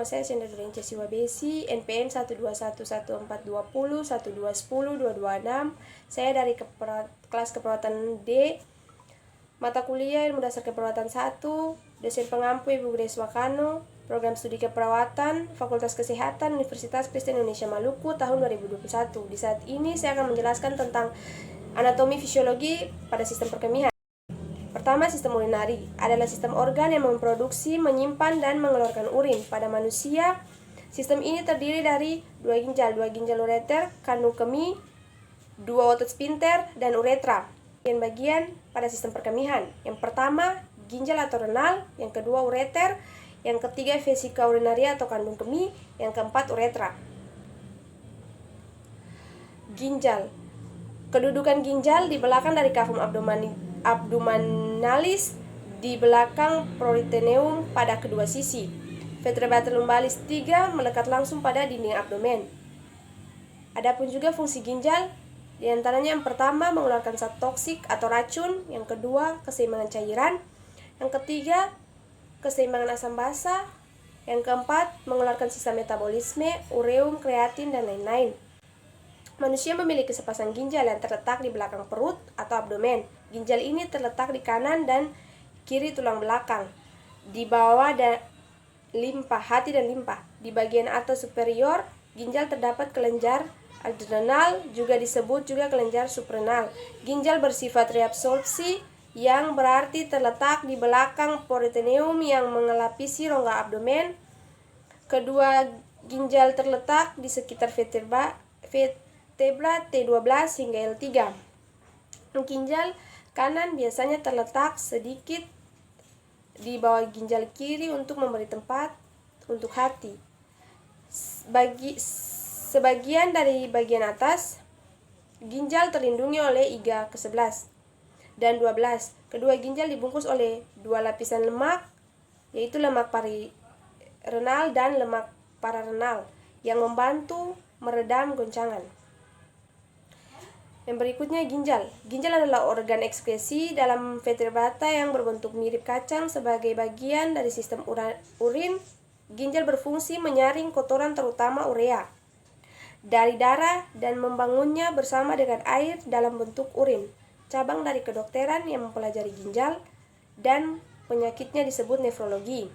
saya Senda Durenca Siwabesi, NPM 1211420 1210 226. Saya dari kelas keperawatan D, mata kuliah Ilmu Dasar Keperawatan 1, dosen pengampu Ibu Grace Wakano, program studi keperawatan, Fakultas Kesehatan, Universitas Kristen Indonesia Maluku, tahun 2021. Di saat ini saya akan menjelaskan tentang anatomi fisiologi pada sistem perkemihan. Pertama, sistem urinari adalah sistem organ yang memproduksi, menyimpan, dan mengeluarkan urin. Pada manusia, sistem ini terdiri dari dua ginjal ureter, kandung kemih, dua otot sphincter, dan uretra. Bagian pada sistem perkemihan. Yang pertama, ginjal atau renal, yang kedua ureter, yang ketiga vesika urinaria atau kandung kemih, yang keempat uretra. Ginjal. Kedudukan ginjal di belakang dari cavum abdominalis, di belakang peritoneum pada kedua sisi. Vertebrae lumbalis 3 melekat langsung pada dinding abdomen. Adapun juga fungsi ginjal, di antaranya yang pertama mengeluarkan zat toksik atau racun, yang kedua keseimbangan cairan, yang ketiga keseimbangan asam basa, yang keempat mengeluarkan sisa metabolisme, ureum, kreatin, dan lain-lain. Manusia memiliki sepasang ginjal yang terletak di belakang perut atau abdomen. Ginjal ini terletak di kanan dan kiri tulang belakang, di bawah limpa, hati dan limpa. Di bagian atas superior ginjal terdapat kelenjar adrenal, juga disebut juga kelenjar suprarenal. Ginjal bersifat reabsorpsi, yang berarti terletak di belakang peritoneum yang mengelapisi rongga abdomen. Kedua ginjal terletak di sekitar vertebra T12 hingga L3. Ginjal kanan biasanya terletak sedikit di bawah ginjal kiri untuk memberi tempat untuk hati. Sebagian dari bagian atas ginjal terlindungi oleh iga ke-11 dan 12. Kedua ginjal dibungkus oleh dua lapisan lemak, yaitu lemak perirenal dan lemak pararenal, yang membantu meredam goncangan. Yang berikutnya ginjal. Ginjal adalah organ ekskresi dalam vertebrata yang berbentuk mirip kacang. Sebagai bagian dari sistem urin, ginjal berfungsi menyaring kotoran terutama urea dari darah dan membangunnya bersama dengan air dalam bentuk urin. Cabang dari kedokteran yang mempelajari ginjal dan penyakitnya disebut nefrologi.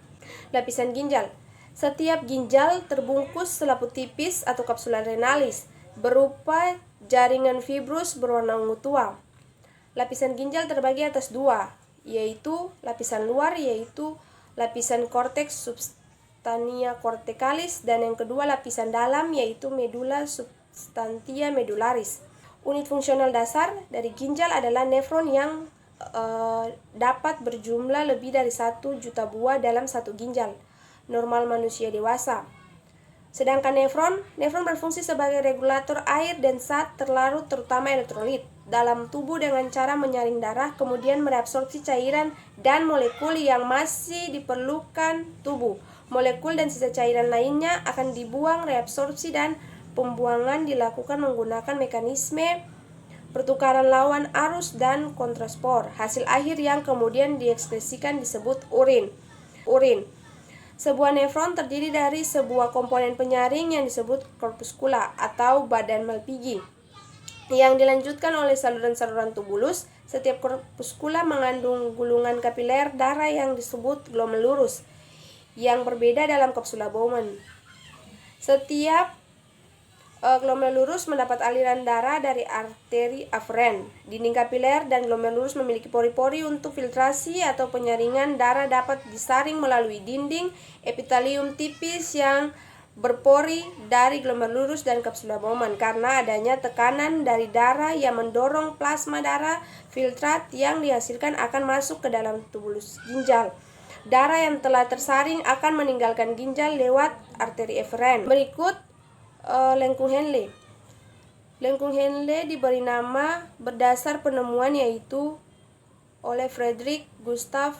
Lapisan ginjal. Setiap ginjal terbungkus selaput tipis atau kapsula renalis berupa jaringan fibrus berwarna ungu tua. Lapisan ginjal terbagi atas dua, yaitu lapisan luar, yaitu lapisan korteks substantia corticalis, dan yang kedua lapisan dalam, yaitu medula substantia medularis. Unit fungsional dasar dari ginjal adalah nefron yang dapat berjumlah lebih dari 1 juta buah dalam satu ginjal normal manusia dewasa. Sedangkan nefron berfungsi sebagai regulator air dan zat terlarut terutama elektrolit dalam tubuh dengan cara menyaring darah, kemudian mereabsorpsi cairan dan molekul yang masih diperlukan tubuh. Molekul dan sisa cairan lainnya akan dibuang. Reabsorpsi dan pembuangan dilakukan menggunakan mekanisme pertukaran lawan arus dan kontraspor. Hasil akhir yang kemudian diekskresikan disebut urin. Sebuah nefron terdiri dari sebuah komponen penyaring yang disebut korpuskula atau badan Malpighi, yang dilanjutkan oleh saluran-saluran tubulus. Setiap korpuskula mengandung gulungan kapiler darah yang disebut glomerulus, yang berbeda dalam kapsula Bowman. Setiap glomerulus mendapat aliran darah dari arteri aferen. Dinding kapiler dan glomerulus memiliki pori-pori untuk filtrasi atau penyaringan darah dapat disaring melalui dinding epitelium tipis yang berpori dari glomerulus dan kapsula Bowman. Karena adanya tekanan dari darah yang mendorong plasma darah filtrat yang dihasilkan akan masuk ke dalam tubulus ginjal. Darah yang telah tersaring akan meninggalkan ginjal lewat arteri eferen. Berikut lengkung Henle. Lengkung Henle diberi nama berdasar penemuan, yaitu oleh Friedrich Gustav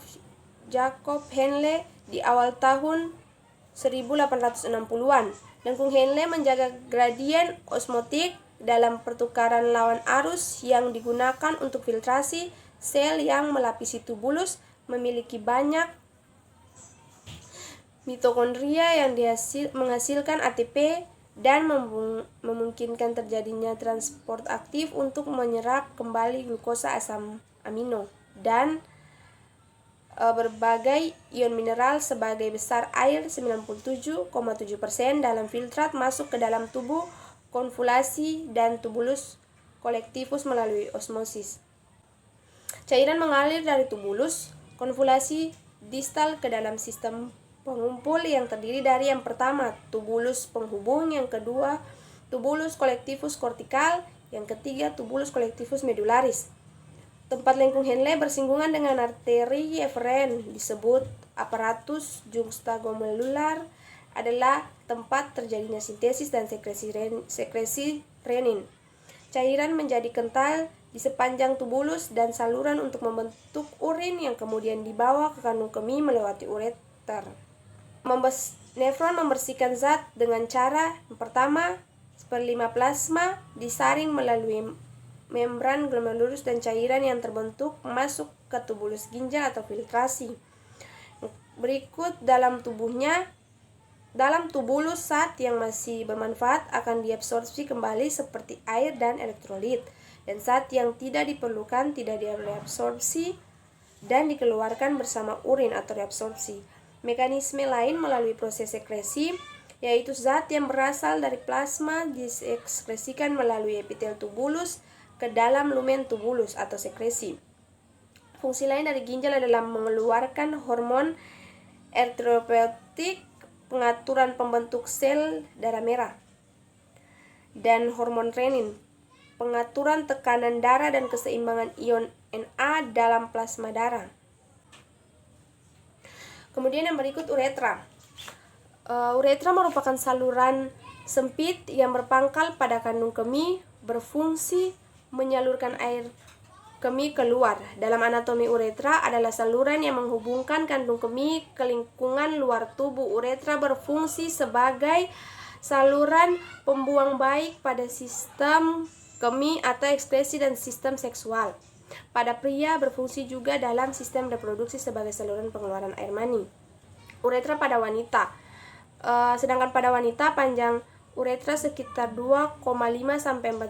Jakob Henle di awal tahun 1860-an. Lengkung Henle menjaga gradien osmotik dalam pertukaran lawan arus yang digunakan untuk filtrasi. Sel yang melapisi tubulus memiliki banyak mitokondria yang menghasilkan ATP dan memungkinkan terjadinya transport aktif untuk menyerap kembali glukosa asam amino dan berbagai ion mineral sebagai besar air 97,7% dalam filtrat masuk ke dalam tubuh konvolasi dan tubulus kolektivus melalui osmosis. Cairan mengalir dari tubulus konvolasi distal ke dalam sistem pengumpul yang terdiri dari yang pertama tubulus penghubung, yang kedua tubulus kolektivus kortikal, yang ketiga tubulus kolektivus medularis. Tempat lengkung Henle bersinggungan dengan arteri eferen disebut aparatus juxtaglomerular adalah tempat terjadinya sintesis dan sekresi renin. Cairan menjadi kental di sepanjang tubulus dan saluran untuk membentuk urin yang kemudian dibawa ke kandung kemih melewati ureter. Nefron membersihkan zat dengan cara yang pertama, sperma plasma disaring melalui membran glomerulus dan cairan yang terbentuk masuk ke tubulus ginjal atau filtrasi. Berikut dalam tubulus zat yang masih bermanfaat akan diabsorpsi kembali seperti air dan elektrolit, dan zat yang tidak diperlukan tidak diabsorpsi dan dikeluarkan bersama urin atau reabsorpsi. Mekanisme lain melalui proses sekresi, yaitu zat yang berasal dari plasma diekskresikan melalui epitel tubulus ke dalam lumen tubulus atau sekresi. Fungsi lain dari ginjal adalah mengeluarkan hormon eritropoietik, pengaturan pembentuk sel darah merah, dan hormon renin, pengaturan tekanan darah dan keseimbangan ion Na dalam plasma darah. Kemudian yang berikut uretra. Uretra merupakan saluran sempit yang berpangkal pada kandung kemih, berfungsi menyalurkan air kemih keluar. Dalam anatomi uretra adalah saluran yang menghubungkan kandung kemih ke lingkungan luar tubuh. Uretra berfungsi sebagai saluran pembuang baik pada sistem kemih atau ekskresi dan sistem seksual. Pada pria berfungsi juga dalam sistem reproduksi sebagai saluran pengeluaran air mani. Uretra pada wanita. Sedangkan pada wanita panjang uretra sekitar 2,5 sampai 4